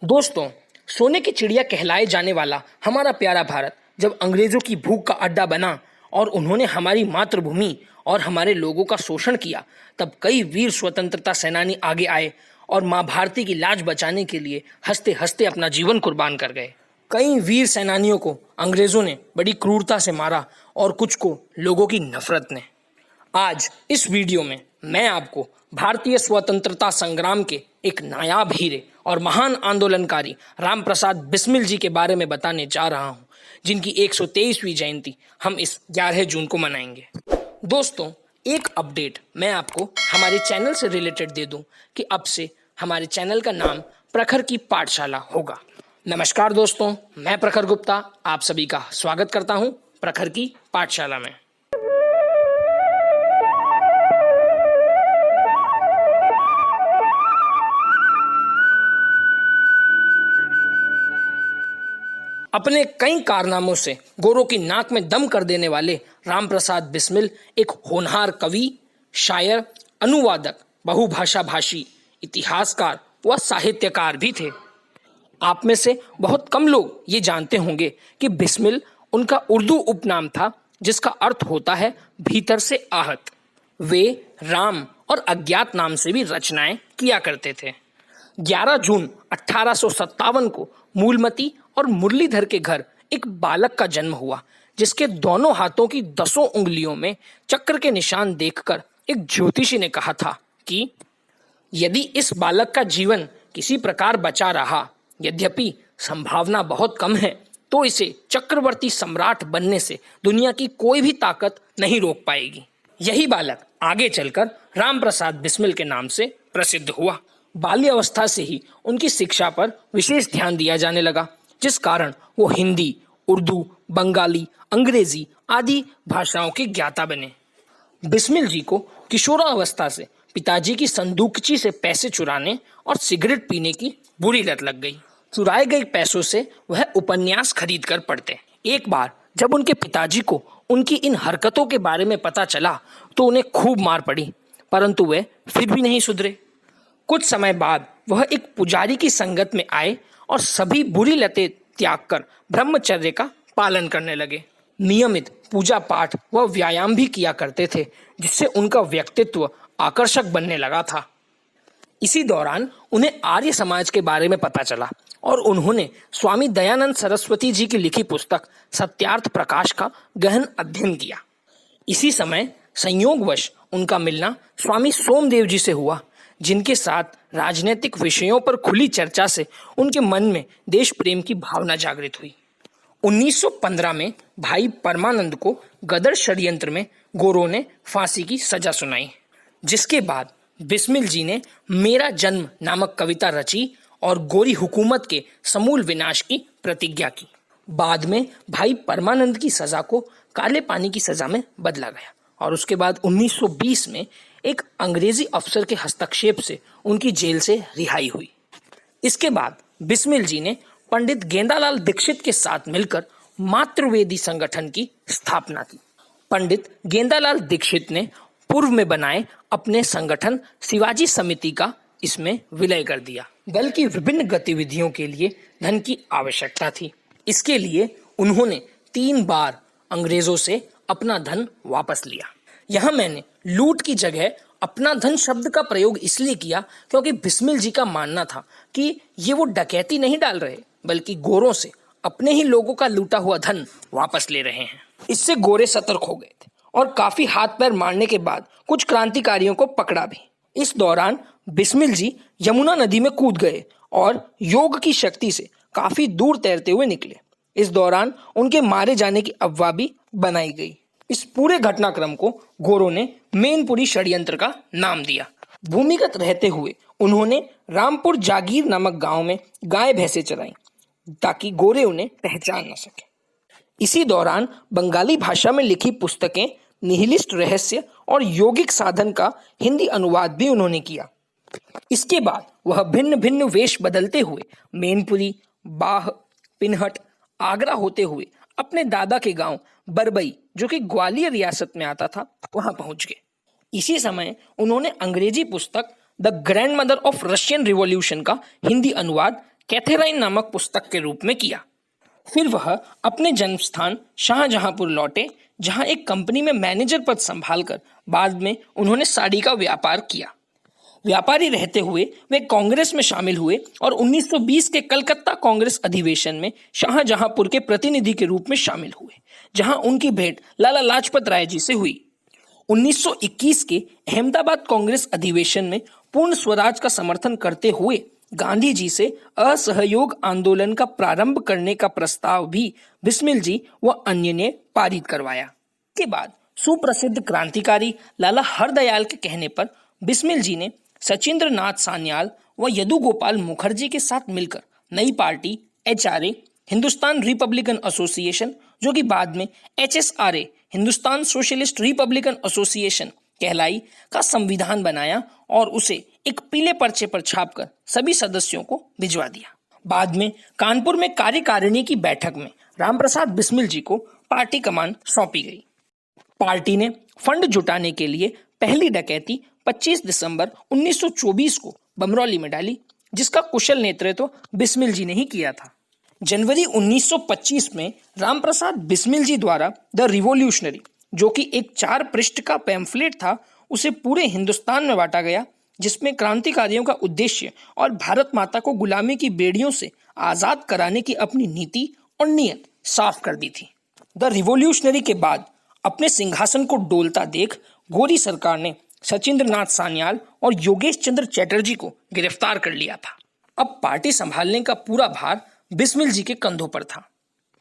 दोस्तों, सोने की चिड़िया कहलाए जाने वाला हमारा प्यारा भारत जब अंग्रेजों की भूख का अड्डा बना और उन्होंने हमारी मातृभूमि और हमारे लोगों का शोषण किया, तब कई वीर स्वतंत्रता सेनानी आगे आए और माँ भारती की लाज बचाने के लिए हंसते हंसते अपना जीवन कुर्बान कर गए। कई वीर सेनानियों को अंग्रेजों ने बड़ी क्रूरता से मारा और कुछ को लोगों की नफरत ने। आज इस वीडियो में मैं आपको भारतीय स्वतंत्रता संग्राम के एक नायाब हीरे और महान आंदोलनकारी राम प्रसाद बिस्मिल जी के बारे में बताने जा रहा हूं, जिनकी 123वीं जयंती हम इस 11 जून को मनाएंगे। दोस्तों, एक अपडेट मैं आपको हमारे चैनल से रिलेटेड दे दूं कि अब से हमारे चैनल का नाम प्रखर की पाठशाला होगा। नमस्कार दोस्तों, मैं प्रखर गुप्ता आप सभी का स्वागत करता हूं प्रखर की पाठशाला में। अपने कई कारनामों से गोरों की नाक में दम कर देने वाले राम प्रसाद बिस्मिल एक होनहार कवि, शायर, अनुवादक, बहुभाषा भाषी, इतिहासकार व साहित्यकार भी थे। आप में से बहुत कम लोग ये जानते होंगे कि बिस्मिल उनका उर्दू उपनाम था, जिसका अर्थ होता है भीतर से आहत। वे राम और अज्ञात नाम से भी रचनाएं किया करते थे। 11 जून 1857 को मूलमती और मुरलीधर के घर एक बालक का जन्म हुआ, जिसके दोनों हाथों की 10 उंगलियों में चक्र के निशान देखकर एक ज्योतिषी ने कहा था कि यदि इस बालक का जीवन किसी प्रकार बचा रहा, यद्यपि संभावना बहुत कम है, तो इसे चक्रवर्ती सम्राट बनने से दुनिया की कोई भी ताकत नहीं रोक पाएगी। यही बालक आगे चलकर राम प्रसाद बिस्मिल के नाम से प्रसिद्ध हुआ। बाल्यावस्था से ही उनकी शिक्षा पर विशेष ध्यान दिया जाने लगा, जिस कारण वो हिंदी, उर्दू, बंगाली, अंग्रेजी आदि भाषाओं के ज्ञाता बने। बिस्मिल जी को किशोरावस्था से पिताजी की संदूकची से पैसे चुराने और सिगरेट पीने की बुरी लत लग गई। चुराए गए पैसों से वह उपन्यास खरीद कर पढ़ते। एक बार जब उनके पिताजी को उनकी इन हरकतों के बारे में पता चला तो उन्हें खूब मार पड़ी, परंतु वे फिर भी नहीं सुधरे। कुछ समय बाद वह एक पुजारी की संगत में आए और सभी बुरी लतें त्याग कर ब्रह्मचर्य का पालन करने लगे। नियमित पूजा पाठ व व्यायाम भी किया करते थे, जिससे उनका व्यक्तित्व आकर्षक बनने लगा था। इसी दौरान उन्हें आर्य समाज के बारे में पता चला और उन्होंने स्वामी दयानंद सरस्वती जी की लिखी पुस्तक सत्यार्थ प्रकाश का गहन अध्ययन किया। इसी समय संयोगवश उनका मिलना स्वामी सोमदेव जी से हुआ, जिनके साथ राजनीतिक विषयों पर खुली चर्चा से उनके मन में देश प्रेम की भावना जागृत हुई। 1915 में भाई परमानंद को गदर षड्यंत्र में गोरों ने फांसी की सजा सुनाई, जिसके बाद बिस्मिल जी ने मेरा जन्म नामक कविता रची और गोरी हुकूमत के समूल विनाश की प्रतिज्ञा की। बाद में भाई परमानंद की सजा को काले पानी की सजा में बदला गया और उसके बाद 1920 में एक अंग्रेजी अफसर के हस्तक्षेप से उनकी जेल से रिहाई हुई। इसके बाद बिस्मिल जी ने पंडित गेंदालाल दीक्षित के साथ मिलकर मातृवेदी संगठन की स्थापना की। पंडित गेंदालाल दीक्षित ने पूर्व में बनाए अपने संगठन शिवाजी समिति का इसमें विलय कर दिया। दल की विभिन्न गतिविधियों के लिए धन की आवश्यकता थी। इसके लिए उन्होंने 3 बार अंग्रेजों से अपना धन वापस लिया। यहाँ मैंने लूट की जगह अपना धन शब्द का प्रयोग इसलिए किया क्योंकि बिस्मिल जी का मानना था कि ये वो डकैती नहीं डाल रहे, बल्कि गोरों से अपने ही लोगों का लूटा हुआ धन वापस ले रहे हैं। इससे गोरे सतर्क हो गए थे और काफी हाथ पैर मारने के बाद कुछ क्रांतिकारियों को पकड़ा भी। इस दौरान बिस्मिल जी यमुना नदी में कूद गए और योग की शक्ति से काफी दूर तैरते हुए निकले। इस दौरान उनके मारे जाने की अफवाह भी बनाई गई। इस पूरे घटनाक्रम को गोरों ने मैनपुरी षड्यंत्र का नाम दिया। भूमिगत रहते हुए उन्होंने रामपुर जागीर नामक गांव में गाय भैंसे चराई ताकि गोरे उन्हें पहचान न सके। इसी दौरान बंगाली भाषा में लिखी पुस्तकें निहिलिस्ट रहस्य और यौगिक साधन का हिंदी अनुवाद भी उन्होंने किया। इसके बाद वह भिन्न भिन्न वेश बदलते हुए मैनपुरी, बाह, पिनहट, आगरा होते हुए अपने दादा के गांव बरबई, जो कि ग्वालियर रियासत में आता था, वहां पहुंच गए। इसी समय उन्होंने अंग्रेजी पुस्तक the grand mother of Russian revolution का हिंदी अनुवाद कैथेराइन नामक पुस्तक के रूप में किया। फिर वह अपने जन्म स्थान शाहजहांपुर लौटे, जहां एक कंपनी में मैनेजर पद संभालकर बाद में उन्होंने साड़ी का व्यापार किया। व्यापारी रहते हुए वे कांग्रेस में शामिल हुए और 1920 के कलकत्ता कांग्रेस अधिवेशन में शाहजहांपुर के प्रतिनिधि के रूप में शामिल हुए, जहां उनकी भेंट लाला लाजपत राय जी से हुई। 1921 के अहमदाबाद कांग्रेस अधिवेशन में पूर्ण स्वराज का समर्थन करते हुए गांधी जी से असहयोग आंदोलन का प्रारंभ करने का प्रस्ताव भी बिस्मिल जी व अन्य ने पारित करवाया। के बाद सुप्रसिद्ध क्रांतिकारी लाला हरदयाल के कहने पर बिस्मिल जी ने सचिंद्र नाथ सान्याल व यदुगोपाल मुखर्जी के साथ मिलकर नई party HRA, Hindustan Republican association, जो कि बाद में HSRA, Hindustan socialist Republican association कहलाई, का संविधान बनाया और उसे एक पीले पर्चे पर छापकर सभी सदस्यों को भिजवा दिया। बाद में कानपुर में कार्यकारिणी की बैठक में रामप्रसाद बिस्मिल जी को पार्टी कमान सौंपी गई। पार्टी ने फंड जुटाने के लिए पहली डकैती 25 दिसंबर 1924 को बमरौली में डाली, जिसका कुशल नेतृत्व बिस्मिल जी ने ही किया था। जनवरी 1925 में रामप्रसाद बिस्मिल जी द्वारा द रिवॉल्यूशनरी, जो कि एक 4 पृष्ठ का पैम्फलेट था, उसे पूरे हिंदुस्तान में बांटा गया, जिसमें क्रांतिकारियों का उद्देश्य और भारत माता को गुलामी की बेड़ियों से आजाद कराने की अपनी नीति और नीयत साफ कर दी थी। द रिवॉल्यूशनरी के बाद अपने सिंहासन को डोलता देख गोरी सरकार ने सचिंद्र नाथ सान्याल और योगेश चंद्र चैटर्जी को गिरफ्तार कर लिया था। अब पार्टी संभालने का पूरा भार बिस्मिल जी के कंधों पर था।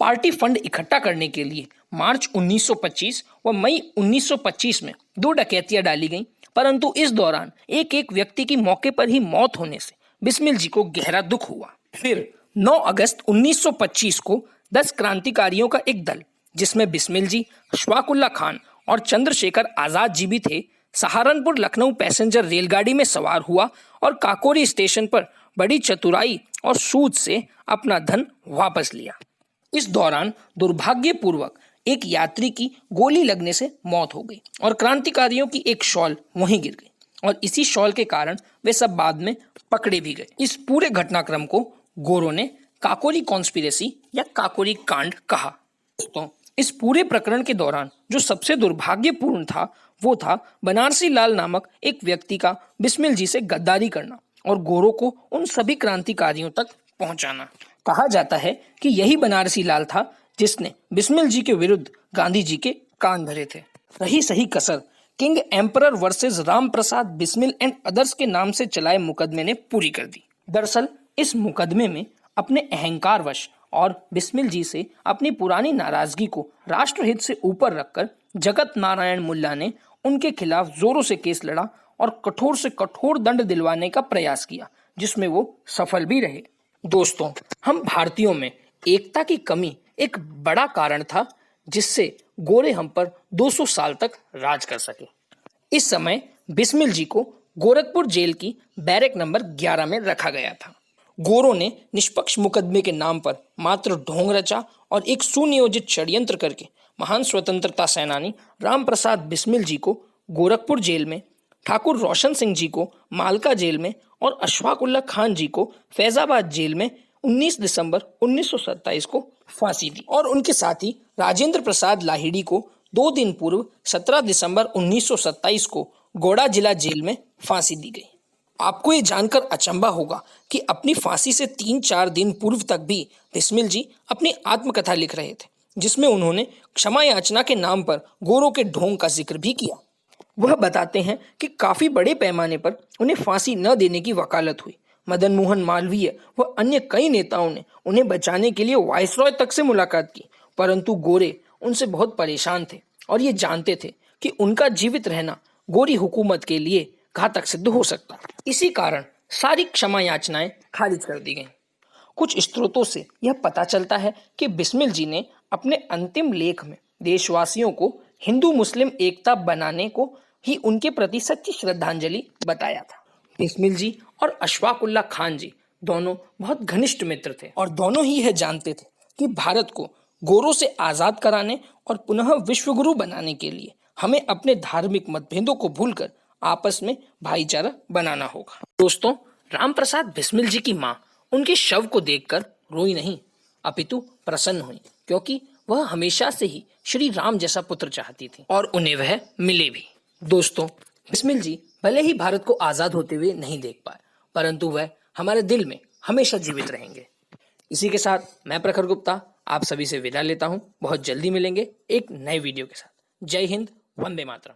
पार्टी फंड इकट्ठा करने के लिए मार्च 1925 व मई 1925 में 2 डकैतियां डाली गईं, परंतु इस दौरान एक एक व्यक्ति की मौके पर ही मौत होने से बिस्मिल जी को गहरा दुख हुआ। फिर 9 अगस्त 1925 को 10 क्रांतिकारियों का एक दल, जिसमें बिस्मिल जी, अशफाकुल्ला खान और चंद्रशेखर आजाद जी भी थे, सहारनपुर लखनऊ पैसेंजर रेलगाड़ी में सवार हुआ और काकोरी स्टेशन पर बड़ी चतुराई और सूझ से अपना धन वापस लिया। इस दौरान दुर्भाग्यपूर्वक एक यात्री की गोली लगने से मौत हो गई और क्रांतिकारियों की एक शॉल वहीं गिर गई और इसी शॉल के कारण वे सब बाद में पकड़े भी गए। इस पूरे घटनाक्रम को गोरों ने काकोरी कॉन्स्पिरेसी या काकोरी कांड कहा। दोस्तों, इस पूरे प्रकरण के दौरान जो सबसे दुर्भाग्यपूर्ण था वो था बनारसी लाल नामक एक व्यक्ति का बिस्मिल जी से गद्दारी करना और गोरों को उन सभी क्रांतिकारियों तक पहुंचाना। कहा जाता है कि यही बनारसी लाल था जिसने बिस्मिल जी के विरुद्ध गांधी जी के कान भरे थे। रही सही कसर king emperor versus Ram Prasad Bismil and others के नाम से चलाए मुकदमे ने पूरी कर दी। दरअसल इस मुकदमे में अपने अहंकारवश और बिस्मिल जी से अपनी पुरानी नाराजगी को राष्ट्रहित से ऊपर रखकर जगत नारायण मुल्ला ने उनके खिलाफ जोरों से केस लड़ा और कठोर से कठोर दंड दिलवाने का प्रयास किया, जिसमें वो सफल भी रहे। दोस्तों, हम भारतीयों में एकता की कमी एक बड़ा कारण था जिससे गोरे हम पर 200 साल तक राज कर सके। इस समय बिस्मिल जी को गोरखपुर जेल की बैरक नंबर 11 में रखा गया था। गोरों ने निष्पक्ष मुकदमे के नाम पर मात्र ढोंग रचा और एक सुनियोजित षड्यंत्र करके महान स्वतंत्रता सेनानी राम प्रसाद बिस्मिल जी को गोरखपुर जेल में, ठाकुर रोशन सिंह जी को मालका जेल में और अशफाकुल्ला खान जी को फैजाबाद जेल में 19 दिसंबर 1927 को फांसी दी और उनके साथी राजेंद्र प्रसाद लाहिड़ी को 2 दिन पूर्व 17 दिसंबर 1927 को गोड़ा जिला जेल में फांसी दी गई। आपको ये जानकर अचंभा होगा कि अपनी फांसी से 3-4 दिन पूर्व तक भी बिस्मिल जी अपनी आत्मकथा लिख रहे थे, जिसमें उन्होंने क्षमा याचना के नाम पर गोरों के ढोंग का जिक्र भी किया। वह बताते हैं कि काफी बड़े पैमाने पर उन्हें फांसी न देने की वकालत हुई। मदन मोहन मालवीय व अन्य कई नेताओं ने उन्हें बचाने के लिए वायसरॉय तक से मुलाकात की, परंतु गोरे उनसे बहुत परेशान थे और ये जानते थे कि उनका जीवित रहना गोरी हुकूमत के लिए घातक सिद्ध हो सकता। इसी कारण सारी क्षमा याचनाएं खारिज कर दी गईं। कुछ स्रोतों से यह पता चलता है कि बिस्मिल जी ने अपने अंतिम लेख में देशवासियों को हिंदू मुस्लिम एकता बनाने को ही उनके प्रति सच्ची श्रद्धांजलि बताया था। बिस्मिल जी और अशफाकुल्ला खान जी दोनों बहुत घनिष्ठ मित्र थे और दोनों ही यह जानते थे कि भारत को गोरों से आजाद कराने और पुनः विश्वगुरु बनाने के लिए हमें अपने धार्मिक मतभेदों को भूलकर आपस में भाईचारा बनाना होगा। दोस्तों, राम प्रसाद बिस्मिल जी की मां उनके शव को देखकर रोई नहीं, अपितु प्रसन्न हुई, क्योंकि वह हमेशा से ही श्री राम जैसा पुत्र चाहती थी और उन्हें वह मिले भी। दोस्तों, बिस्मिल जी भले ही भारत को आजाद होते हुए नहीं देख पाए, परंतु वह हमारे दिल में हमेशा जीवित रहेंगे। इसी के साथ मैं प्रखर गुप्ता आप सभी से विदा लेता हूं। बहुत जल्दी मिलेंगे एक नए वीडियो के साथ। जय हिंद, वंदे मातरम।